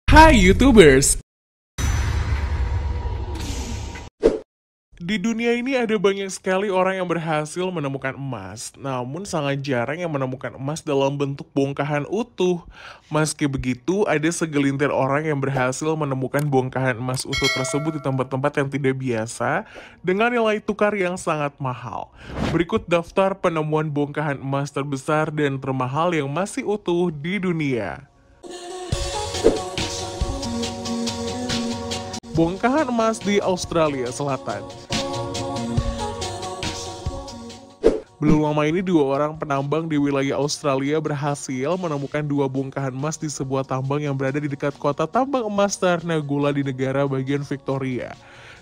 Hai YouTubers! Di dunia ini ada banyak sekali orang yang berhasil menemukan emas, namun sangat jarang yang menemukan emas dalam bentuk bongkahan utuh. Meski begitu, ada segelintir orang yang berhasil menemukan bongkahan emas utuh tersebut di tempat-tempat yang tidak biasa dengan nilai tukar yang sangat mahal. Berikut daftar penemuan bongkahan emas terbesar dan termahal yang masih utuh di dunia. Bongkahan emas di Australia Selatan. Belum lama ini dua orang penambang di wilayah Australia berhasil menemukan dua bongkahan emas di sebuah tambang yang berada di dekat kota tambang emas Tarnagula di negara bagian Victoria.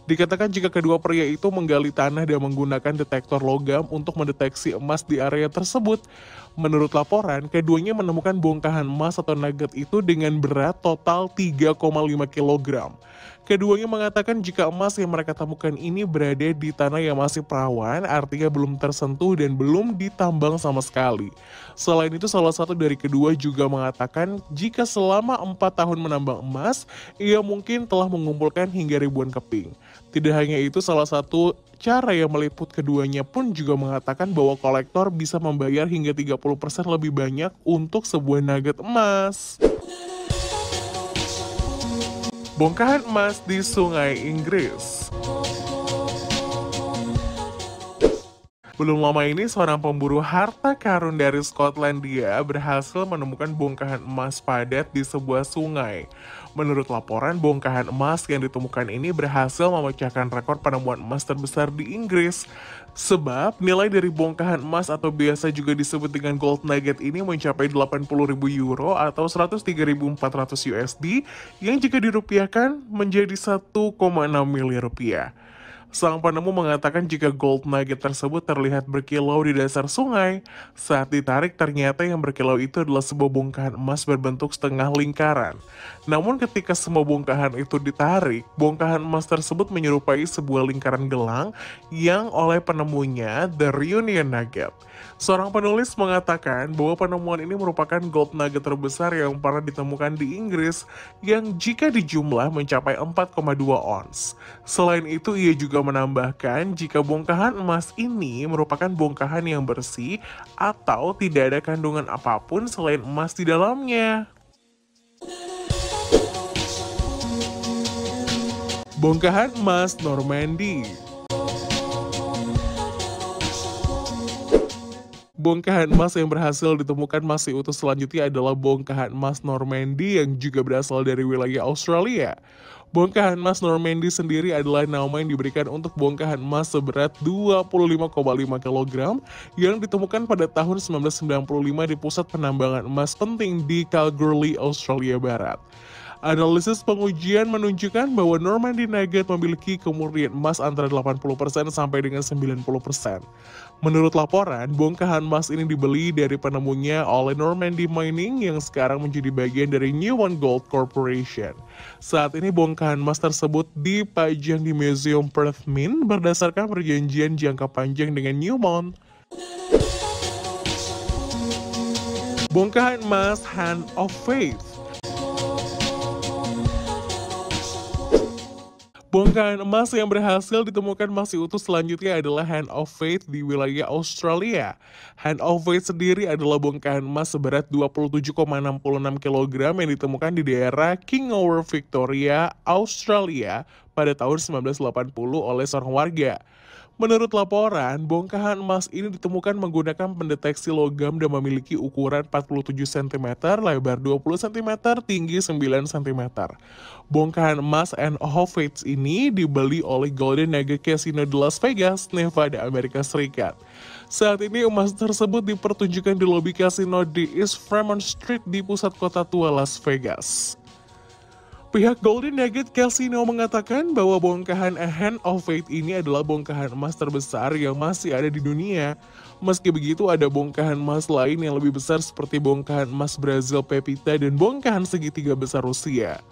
Dikatakan jika kedua pria itu menggali tanah dan menggunakan detektor logam untuk mendeteksi emas di area tersebut. Menurut laporan, keduanya menemukan bongkahan emas atau nugget itu dengan berat total 3,5 kg. Keduanya mengatakan jika emas yang mereka temukan ini berada di tanah yang masih perawan, artinya belum tersentuh dan belum ditambang sama sekali. Selain itu, salah satu dari kedua juga mengatakan jika selama 4 tahun menambang emas, ia mungkin telah mengumpulkan hingga ribuan keping. Tidak hanya itu, salah satu cara yang meliput keduanya pun juga mengatakan bahwa kolektor bisa membayar hingga 30% lebih banyak untuk sebuah nugget emas. Bongkahan emas di Sungai Inggris. Belum lama ini, seorang pemburu harta karun dari Skotlandia berhasil menemukan bongkahan emas padat di sebuah sungai. Menurut laporan, bongkahan emas yang ditemukan ini berhasil memecahkan rekor penemuan emas terbesar di Inggris. Sebab, nilai dari bongkahan emas atau biasa juga disebut dengan gold nugget ini mencapai 80.000 euro atau 103.400 USD yang jika dirupiahkan menjadi 1,6 miliar rupiah. Sang penemu mengatakan jika gold nugget tersebut terlihat berkilau di dasar sungai. Saat ditarik, ternyata yang berkilau itu adalah sebuah bongkahan emas berbentuk setengah lingkaran. Namun ketika semua bongkahan itu ditarik, bongkahan emas tersebut menyerupai sebuah lingkaran gelang yang oleh penemunya The Reunion Nugget. Seorang penulis mengatakan bahwa penemuan ini merupakan gold nugget terbesar yang pernah ditemukan di Inggris yang jika dijumlah mencapai 4,2 ons. Selain itu, ia juga menambahkan jika bongkahan emas ini merupakan bongkahan yang bersih atau tidak ada kandungan apapun selain emas di dalamnya. Bongkahan emas Normandy. Bongkahan emas yang berhasil ditemukan masih utuh selanjutnya adalah bongkahan emas Normandy yang juga berasal dari wilayah Australia. Bongkahan emas Normandy sendiri adalah nama yang diberikan untuk bongkahan emas seberat 25,5 kg yang ditemukan pada tahun 1995 di pusat penambangan emas penting di Kalgoorlie, Australia Barat. Analisis pengujian menunjukkan bahwa Normandy Nugget memiliki kemurnian emas antara 80% sampai dengan 90%. Menurut laporan, bongkahan emas ini dibeli dari penemunya oleh Normandy Mining yang sekarang menjadi bagian dari Newmont Gold Corporation. Saat ini bongkahan emas tersebut dipajang di Museum Perth Mint berdasarkan perjanjian jangka panjang dengan Newmont. Bongkahan emas Hand of Faith. Bongkahan emas yang berhasil ditemukan masih utuh selanjutnya adalah Hand of Faith di wilayah Australia. Hand of Faith sendiri adalah bongkahan emas seberat 27,66 kg yang ditemukan di daerah Kingower, Victoria, Australia pada tahun 1980 oleh seorang warga. Menurut laporan, bongkahan emas ini ditemukan menggunakan pendeteksi logam dan memiliki ukuran 47 cm, lebar 20 cm, tinggi 9 cm. Bongkahan emas Hand of Faith ini dibeli oleh Golden Nugget Casino di Las Vegas, Nevada, Amerika Serikat. Saat ini emas tersebut dipertunjukkan di lobi kasino di East Fremont Street di pusat kota tua Las Vegas. Pihak Golden Nugget Casino mengatakan bahwa bongkahan Hand of Faith ini adalah bongkahan emas terbesar yang masih ada di dunia. Meski begitu, ada bongkahan emas lain yang lebih besar seperti bongkahan emas Brazil Pepita dan bongkahan segitiga besar Rusia.